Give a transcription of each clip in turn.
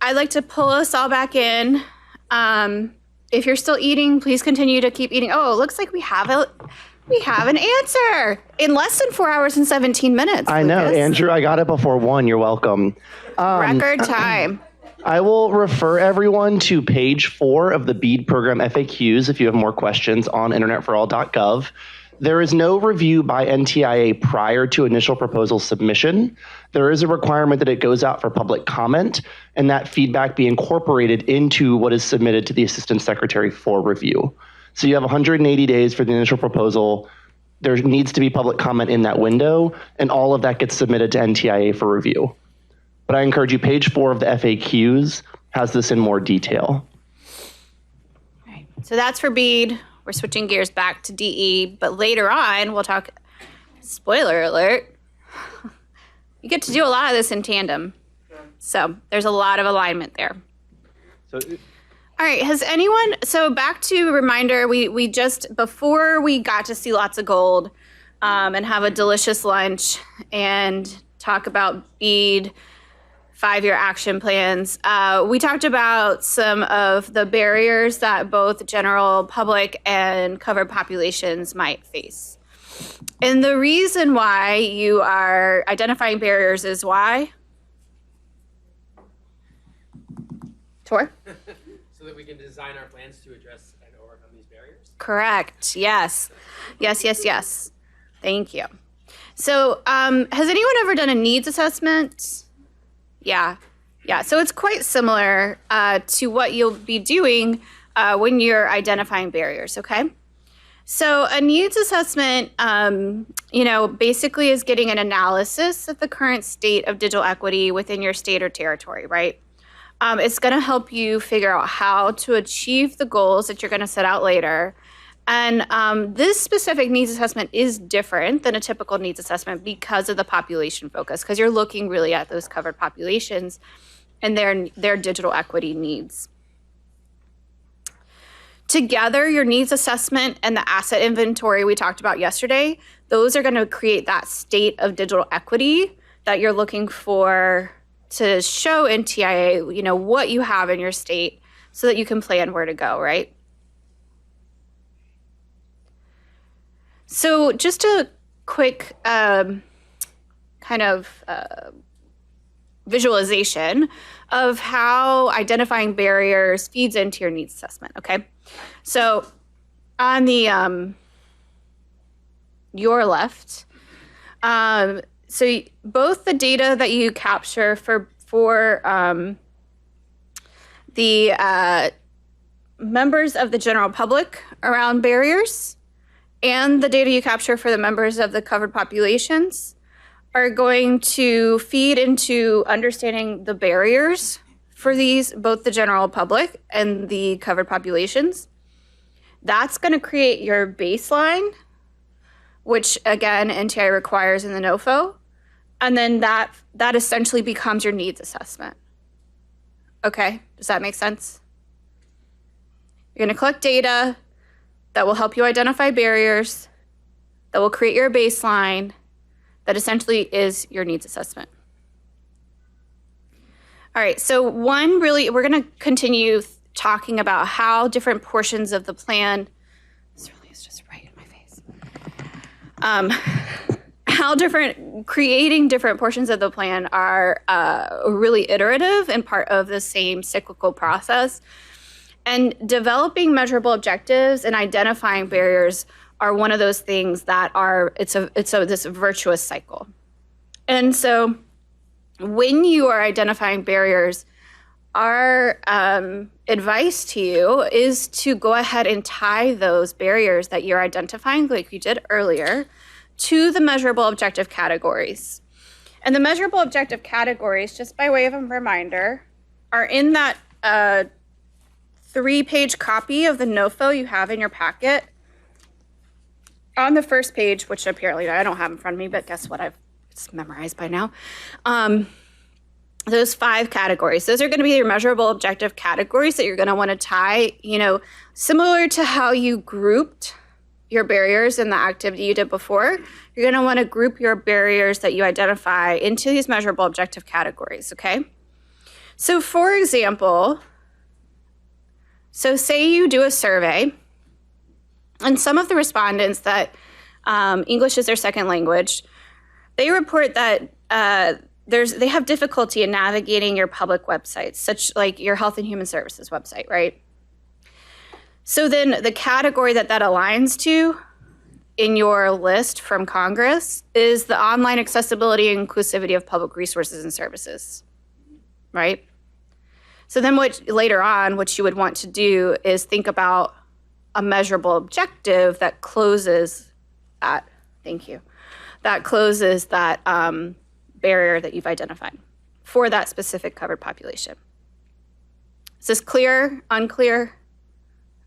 I'd like to pull us all back in. If you're still eating, please continue to keep eating. Oh, it looks like we have an answer in less than 4 hours and 17 minutes. I know, Lucas. Andrew. I got it before 1. You're welcome. Record time. I will refer everyone to page 4 of the BEAD program FAQs if you have more questions on internetforall.gov. There is no review by NTIA prior to initial proposal submission. There is a requirement that it goes out for public comment and that feedback be incorporated into what is submitted to the Assistant Secretary for review. So you have 180 days for the initial proposal. There needs to be public comment in that window, and all of that gets submitted to NTIA for review. But I encourage you, page 4 of the FAQs has this in more detail. All right. So that's for BEAD. We're switching gears back to DE, but later on we'll talk, spoiler alert, you get to do a lot of this in tandem. So there's a lot of alignment there. So, all right, has anyone, so back to reminder, we just, before we got to see lots of gold and have a delicious lunch and talk about BEAD, 5-year action plans. We talked about some of the barriers that both general public and covered populations might face. And the reason why you are identifying barriers is why? Tor? So that we can design our plans to address and overcome these barriers? Correct, yes. Yes. Thank you. So has anyone ever done a needs assessment? Yeah. So it's quite similar to what you'll be doing when you're identifying barriers, okay? So a needs assessment, basically is getting an analysis of the current state of digital equity within your state or territory, right? It's going to help you figure out how to achieve the goals that you're going to set out later. And this specific needs assessment is different than a typical needs assessment because of the population focus, because you're looking really at those covered populations and their digital equity needs. Together, your needs assessment and the asset inventory we talked about yesterday, those are going to create that state of digital equity that you're looking for to show NTIA, what you have in your state so that you can plan where to go, right? So just a quick visualization of how identifying barriers feeds into your needs assessment, okay? So on the your left, so both the data that you capture for the members of the general public around barriers and the data you capture for the members of the covered populations are going to feed into understanding the barriers for both the general public and the covered populations. That's going to create your baseline, which again, NTI requires in the NOFO. And then that essentially becomes your needs assessment. Okay, does that make sense? You're going to collect data that will help you identify barriers, that will create your baseline, that essentially is your needs assessment. All right, so we're going to continue talking about how different portions of the plan, this really is just right in my face, creating different portions of the plan are really iterative and part of the same cyclical process. And developing measurable objectives and identifying barriers are one of those things that it's this virtuous cycle. And so when you are identifying barriers, our advice to you is to go ahead and tie those barriers that you're identifying, like we did earlier, to the measurable objective categories. And the measurable objective categories, just by way of a reminder, are in that 3-page copy of the NOFO you have in your packet. On the first page, which apparently I don't have in front of me, but guess what? It's memorized by now. Those 5 categories, those are going to be your measurable objective categories that you're going to want to tie, similar to how you grouped your barriers in the activity you did before. You're going to want to group your barriers that you identify into these measurable objective categories, okay? So for example, so say you do a survey, and some of the respondents that English is their second language, they report that they have difficulty in navigating your public websites, such like your Health and Human Services website, right? So then the category that aligns to in your list from Congress is the online accessibility and inclusivity of public resources and services, right? So then later on, what you would want to do is think about a measurable objective that closes that, barrier that you've identified for that specific covered population. Is this clear, unclear,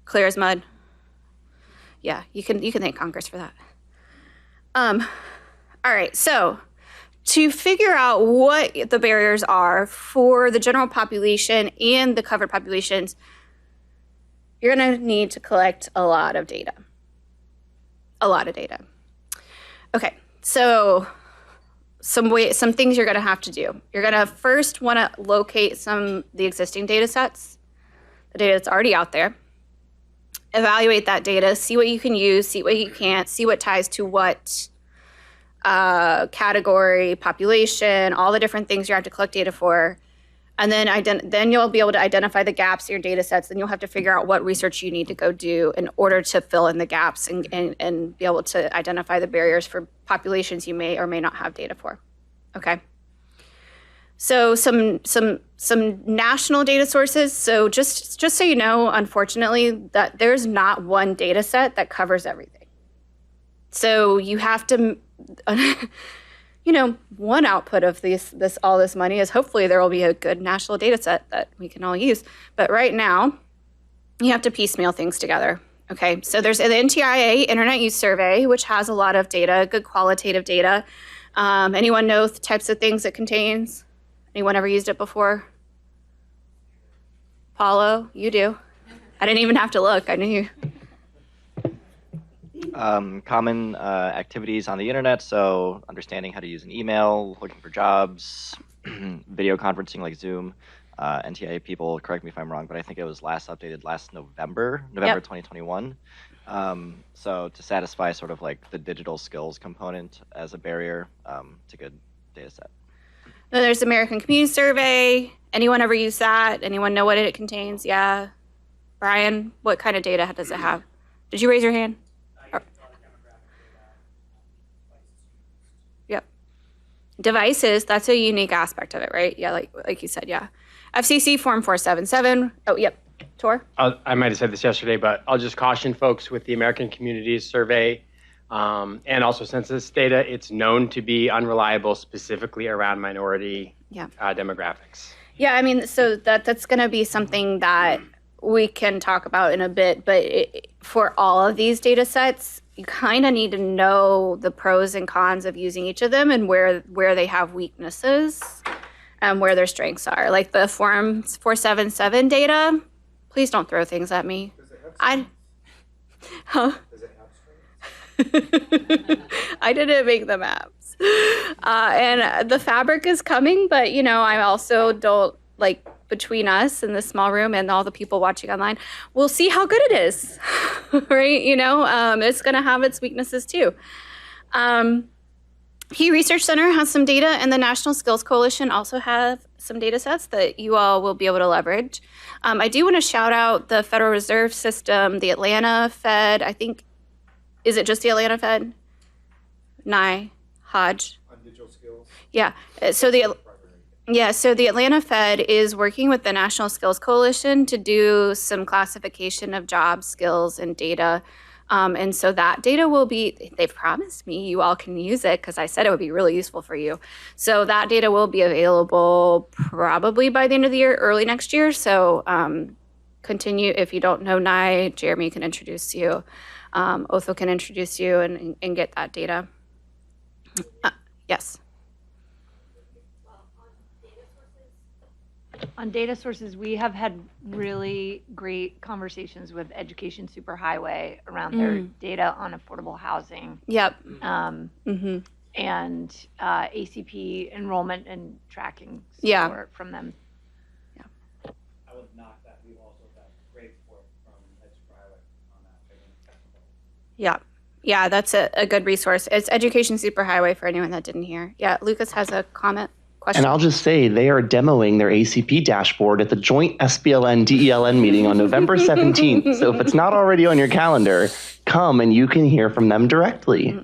clear as mud? Yeah, you can thank Congress for that. All right, so to figure out what the barriers are for the general population and the covered populations, you're gonna need to collect a lot of data. Okay, so some things you're gonna have to do. You're gonna first wanna locate the existing data sets, the data that's already out there, evaluate that data, see what you can use, see what you can't, see what ties to what category, population, all the different things you have to collect data for. And then you'll be able to identify the gaps in your data sets, and you'll have to figure out what research you need to go do in order to fill in the gaps and be able to identify the barriers for populations you may or may not have data for. Okay. So some national data sources. So just so you know, unfortunately, that there's not one data set that covers everything. So you have to, one output of all this money is hopefully there will be a good national data set that we can all use. But right now, you have to piecemeal things together. Okay, so there's the NTIA Internet Use Survey, which has a lot of data, good qualitative data. Anyone know the types of things it contains? Anyone ever used it before? Paulo, you do. I didn't even have to look. I knew you. Common activities on the internet, so understanding how to use an email, looking for jobs, video conferencing like Zoom. NTIA people, correct me if I'm wrong, but I think it was last updated last November Yep. 2021. So to satisfy sort of like the digital skills component as a barrier, it's a good data set. Then there's the American Community Survey. Anyone ever use that? Anyone know what it contains? Yeah. Brian, what kind of data does it have? Did you raise your hand? Yep. Devices, that's a unique aspect of it, right? Yeah, like you said, yeah. FCC Form 477. Oh, yep. Tor? I might have said this yesterday, but I'll just caution folks with the American Communities Survey and also census data. It's known to be unreliable, specifically around minority demographics. Yeah, I mean, so that's going to be something that we can talk about in a bit, but for all of these data sets, you kind of need to know the pros and cons of using each of them and where they have weaknesses and where their strengths are. Like the Form 477 data, please don't throw things at me. I didn't make the maps. And the fabric is coming, but I also don't between us in this small room and all the people watching online, we'll see how good it is, right? It's going to have its weaknesses too. Pew Research Center has some data, and the National Skills Coalition also have some data sets that you all will be able to leverage. I do want to shout out the Federal Reserve System, the Atlanta Fed. I think, is it just the Atlanta Fed? Nye, Hodge. On digital skills? Yeah. So the Atlanta Fed is working with the National Skills Coalition to do some classification of jobs, skills, and data. And so that data will be, they've promised me you all can use it because I said it would be really useful for you. So that data will be available probably by the end of the year, early next year. So continue, if you don't know Nye, Jeremy can introduce you. Otho can introduce you and get that data. Yes. On data sources, we have had really great conversations with Education Superhighway around their data on affordable housing. Yep. And ACP enrollment and tracking Yeah. support from them. knock that. We've also got great support from Ed Superhighway on that. Yeah. Yeah, that's a good resource. It's Education Superhighway for anyone that didn't hear. Yeah, Lucas has a comment, question. And I'll just say they are demoing their ACP dashboard at the joint SBLN DELN meeting on November 17th. So if it's not already on your calendar, come and you can hear from them directly.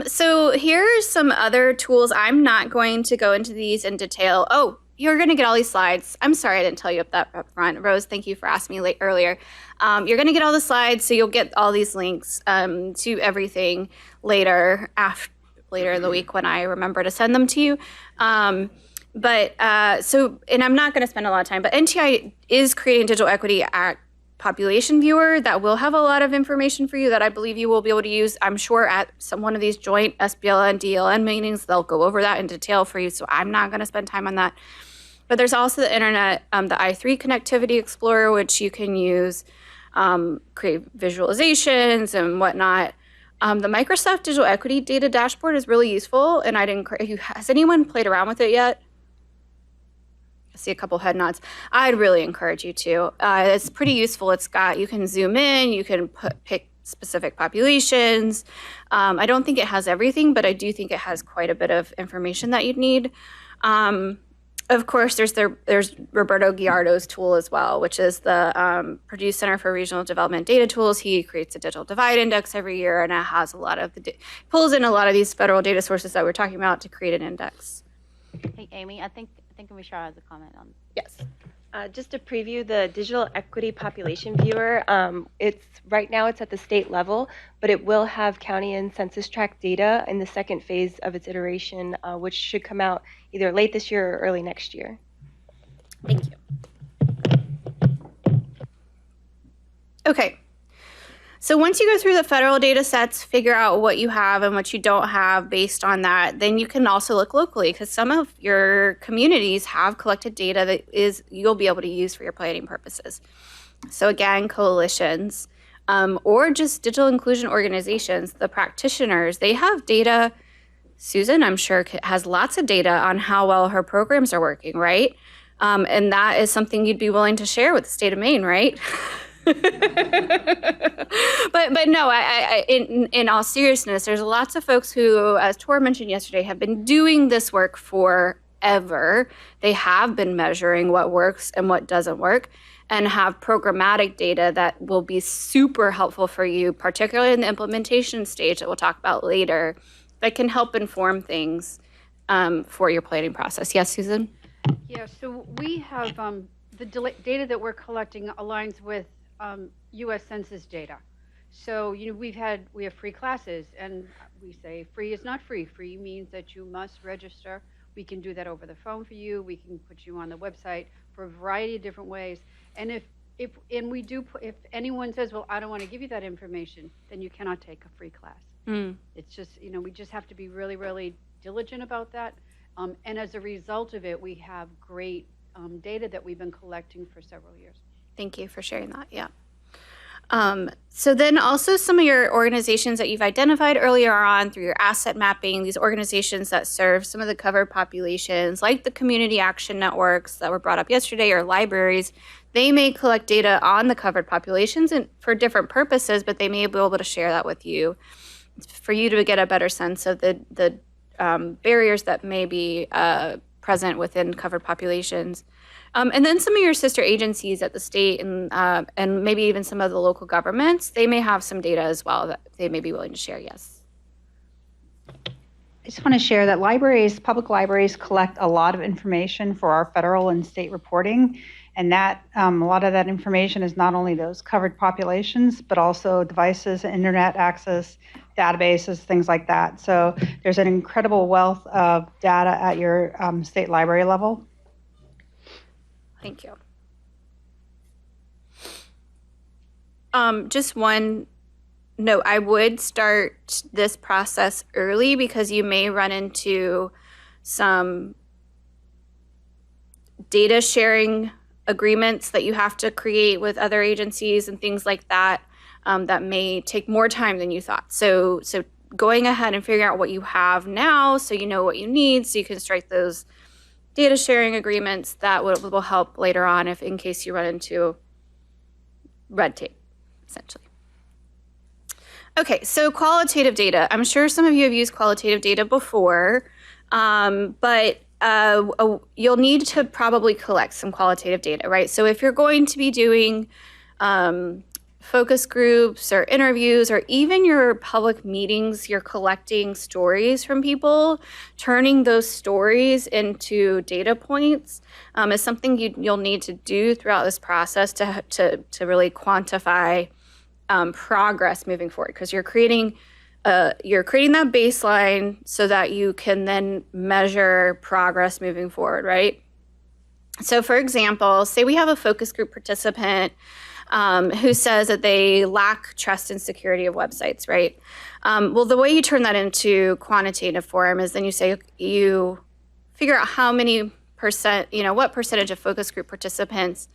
So here's some other tools. I'm not going to go into these in detail. Oh, you're going to get all these slides. I'm sorry I didn't tell you up front. Rose, thank you for asking me earlier. You're going to get all the slides, so you'll get all these links to everything later in the week when I remember to send them to you. And I'm not going to spend a lot of time, but NTI is creating Digital Equity Act population viewer that will have a lot of information for you that I believe you will be able to use. I'm sure at one of these joint SBLN, DLN meetings, they'll go over that in detail for you, so I'm not going to spend time on that. But there's also the internet, the i3 Connectivity Explorer, which you can use, create visualizations and whatnot. The Microsoft Digital Equity Data Dashboard is really useful, and has anyone played around with it yet? I see a couple head nods. I'd really encourage you to. It's pretty useful. You can zoom in, you can pick specific populations. I don't think it has everything, but I do think it has quite a bit of information that you'd need. Of course, there's Roberto Giardo's tool as well, which is the Purdue Center for Regional Development Data Tools. He creates a digital divide index every year, and it has pulls in a lot of these federal data sources that we're talking about to create an index. Hey, Amy, I think Michelle has a comment on. Yes. Just to preview the Digital Equity Population Viewer, right now it's at the state level, but it will have county and census tract data in the second phase of its iteration, which should come out either late this year or early next year. Thank you. Okay. So once you go through the federal data sets, figure out what you have and what you don't have based on that, then you can also look locally, because some of your communities have collected data that you'll be able to use for your planning purposes. So again, coalitions, or just digital inclusion organizations, the practitioners, they have data. Susan, I'm sure, has lots of data on how well her programs are working, right? And that is something you'd be willing to share with the state of Maine, right? but no, in all seriousness, there's lots of folks who, as Tor mentioned yesterday, have been doing this work forever. They have been measuring what works and what doesn't work, and have programmatic data that will be super helpful for you, particularly in the implementation stage that we'll talk about later, that can help inform things for your planning process. Yes, Susan? Yeah, so we have the data that we're collecting aligns with U.S. Census data. So, we have free classes, and we say free is not free. Free means that you must register. We can do that over the phone for you. We can put you on the website for a variety of different ways. And if anyone says, well, I don't want to give you that information, then you cannot take a free class. It's just, we just have to be really, really diligent about that. And as a result of it, we have great data that we've been collecting for several years. Thank you for sharing that. Yeah. So then also some of your organizations that you've identified earlier on through your asset mapping, these organizations that serve some of the covered populations, like the community action networks that were brought up yesterday, or libraries, they may collect data on the covered populations and for different purposes, but they may be able to share that with you for you to get a better sense of the barriers that may be present within covered populations. And then some of your sister agencies at the state and maybe even some of the local governments, they may have some data as well that they may be willing to share. Yes. I just want to share that public libraries collect a lot of information for our federal and state reporting. And that a lot of that information is not only those covered populations, but also devices, internet access, databases, things like that. So there's an incredible wealth of data at your state library level. Thank you. Just one note, I would start this process early because you may run into some data sharing agreements that you have to create with other agencies and things like that that may take more time than you thought. So going ahead and figuring out what you have now so you know what you need so you can strike those data sharing agreements that will help later on if in case you run into red tape, essentially. Okay, so qualitative data. I'm sure some of you have used qualitative data before, but you'll need to probably collect some qualitative data, right? So if you're going to be doing focus groups or interviews or even your public meetings, you're collecting stories from people, turning those stories into data points is something you'll need to do throughout this process to really quantify progress moving forward, because you're creating that baseline so that you can then measure progress moving forward, right? So for example, say we have a focus group participant who says that they lack trust and security of websites, right? Well, the way you turn that into quantitative form is then you figure out how many percent, what percentage of focus group participants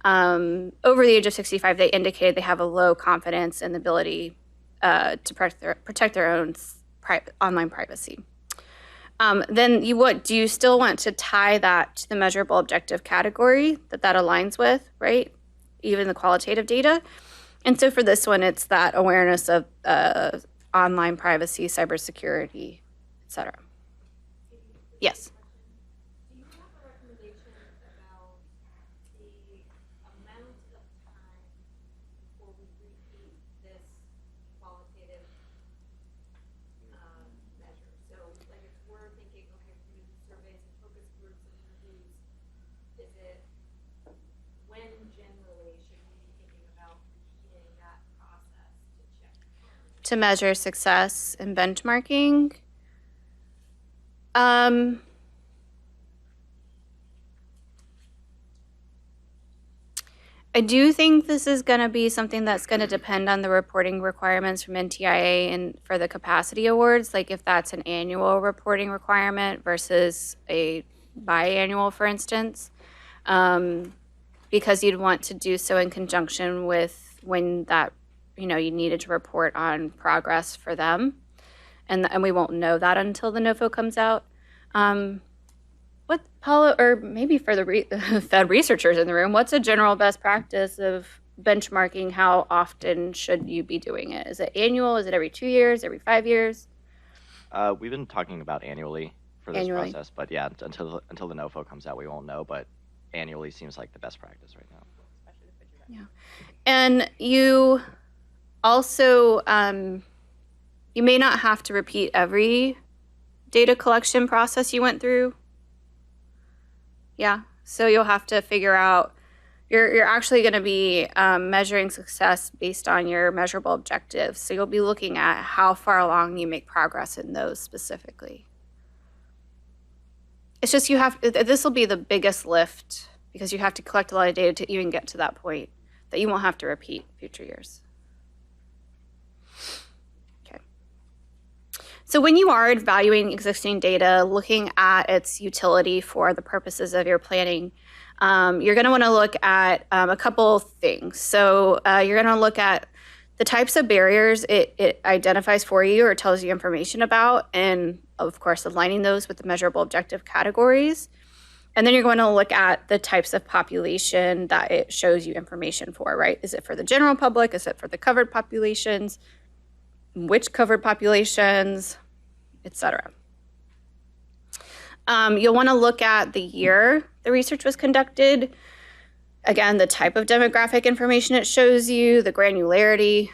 over the age of 65, they indicated they have a low confidence in the ability to protect their own online privacy. Then do you still want to tie that to the measurable objective category that aligns with, right? Even the qualitative data. And so for this one, it's that awareness of online privacy, cybersecurity, et cetera. Yes. Do you have a recommendation about the amount of time before we repeat this qualitative measure? So, like, if we're thinking, okay, we're going to do surveys and focus groups and interviews, is it when generally should we be thinking about repeating that process to check? To measure success and benchmarking. I do think this is going to be something that's going to depend on the reporting requirements from NTIA and for the capacity awards, like if that's an annual reporting requirement versus a biannual, for instance, because you'd want to do so in conjunction with when that, you needed to report on progress for them. And we won't know that until the NOFO comes out. What, Paula, or maybe for the Fed researchers in the room, what's a general best practice of benchmarking? How often should you be doing it? Is it annual? Is it every 2 years, every 5 years? We've been talking about annually for this process, but yeah, until the NOFO comes out, we won't know, but annually seems like the best practice right now. Yeah. And you also, you may not have to repeat every data collection process you went through. Yeah, so you'll have to figure out, you're actually going to be measuring success based on your measurable objectives. So you'll be looking at how far along you make progress in those specifically. It's just this will be the biggest lift because you have to collect a lot of data to even get to that point that you won't have to repeat future years. So when you are evaluating existing data, looking at its utility for the purposes of your planning, you're going to want to look at a couple things. So you're going to look at the types of barriers it identifies for you or tells you information about, and of course, aligning those with the measurable objective categories. And then you're going to look at the types of population that it shows you information for, right? Is it for the general public? Is it for the covered populations? Which covered populations, etc. You'll want to look at the year the research was conducted. Again, the type of demographic information it shows you, the granularity.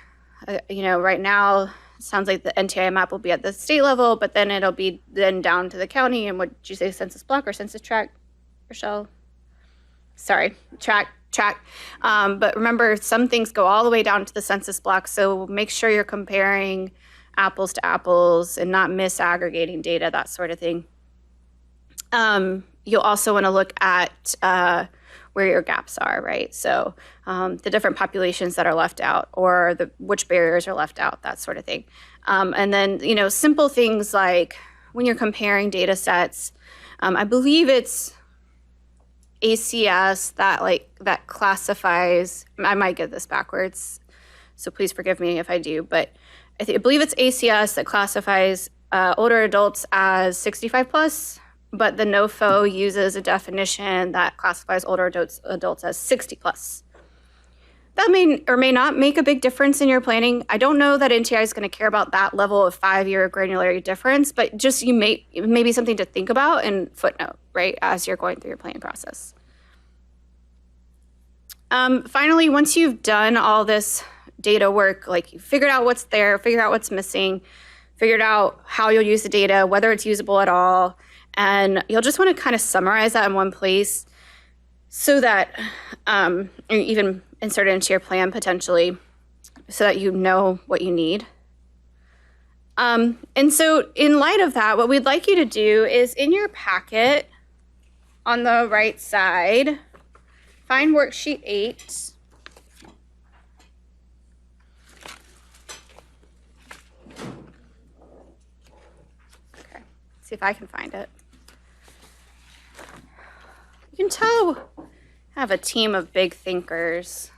Right now, it sounds like the NTIA map will be at the state level, but then it'll be then down to the county. And what did you say, census block or census tract, Rochelle? Sorry, tract. But remember, some things go all the way down to the census block, so make sure you're comparing apples to apples and not misaggregating data, that sort of thing. You'll also want to look at where your gaps are, right? So the different populations that are left out or which barriers are left out, that sort of thing. And then, simple things like when you're comparing data sets, I believe it's ACS that classifies, I might get this backwards, so please forgive me if I do, but I believe it's ACS that classifies older adults as 65 plus but the NOFO uses a definition that classifies older adults as 60 plus. That may or may not make a big difference in your planning. I don't know that NTI is going to care about that level of 5-year granularity difference, but just it may be something to think about and footnote, right, as you're going through your planning process. Finally, once you've done all this data work, like you figured out what's there, figured out what's missing, figured out how you'll use the data, whether it's usable at all, and you'll just want to kind of summarize that in one place so that or even insert it into your plan potentially so that you know what you need. And so in light of that, what we'd like you to do is in your packet on the right side, find worksheet 8. Okay, see if I can find it. You can tell I have a team of big thinkers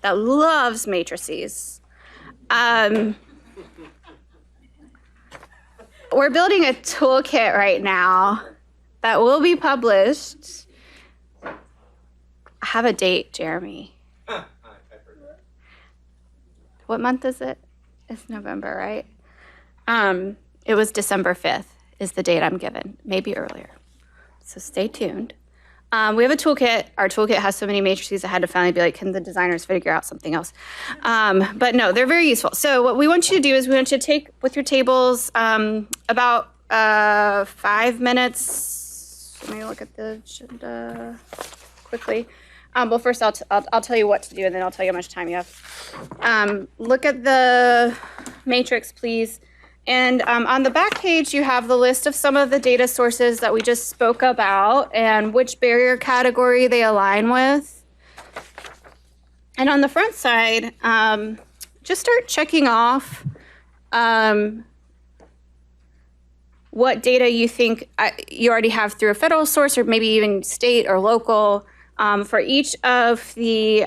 that loves matrices. We're building a toolkit right now that will be published. I have a date, Jeremy. What month is it? It's November, right? It was December 5th is the date I'm given, maybe earlier. So stay tuned. We have a toolkit. Our toolkit has so many matrices I had to finally be like, can the designers figure out something else? But no, they're very useful. So what we want you to do is we want you to take with your tables about 5 minutes. Let me look at the agenda quickly. Well, first I'll tell you what to do, and then I'll tell you how much time you have. Look at the matrix, please. And on the back page, you have the list of some of the data sources that we just spoke about and which barrier category they align with. And on the front side, just start checking off what data you think you already have through a federal source or maybe even state or local for each of the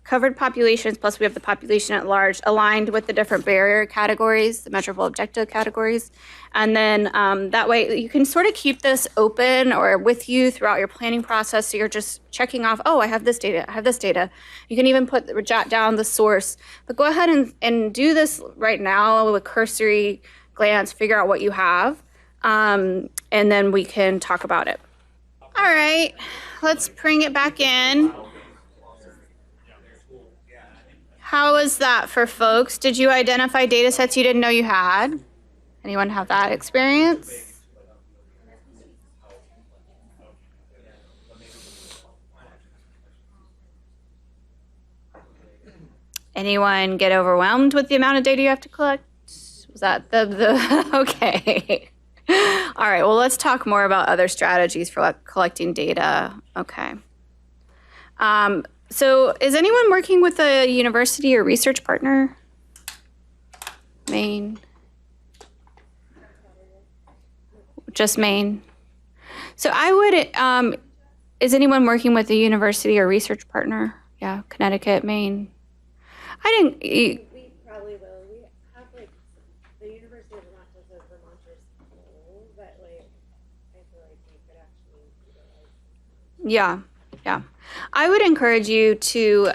covered populations, plus we have the population at large, aligned with the different barrier categories, the measurable objective categories. And then that way you can sort of keep this open or with you throughout your planning process. So you're just checking off, oh, I have this data, I have this data. You can even jot down the source. But go ahead and do this right now with a cursory glance, figure out what you have, and then we can talk about it. All right, let's bring it back in. How was that for folks? Did you identify data sets you didn't know you had? Anyone have that experience? Anyone get overwhelmed with the amount of data you have to collect? Was that the okay. All right, well, let's talk more about other strategies for collecting data. Okay. So is anyone working with a university or research partner? Maine? Just Maine? So I would, is anyone working with a university or research partner? Yeah, Connecticut, Maine. We probably will. We have like the University of Vermont does a Vermonters poll that like I feel like we could actually utilize. Yeah. I would encourage you to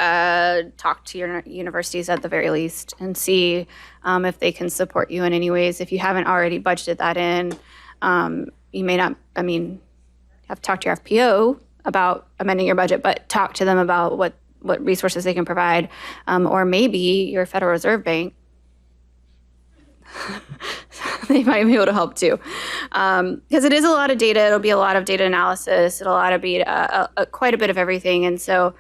talk to your universities at the very least and see if they can support you in any ways. If you haven't already budgeted that in, you may not, have to talk to your FPO about amending your budget, but talk to them about what resources they can provide, or maybe your Federal Reserve Bank. They might be able to help too, because it is a lot of data. It'll be a lot of data analysis. It'll be quite a bit of everything, and so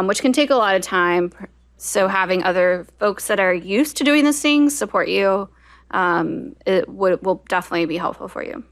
which can take a lot of time. So having other folks that are used to doing these things support you, it will definitely be helpful for you.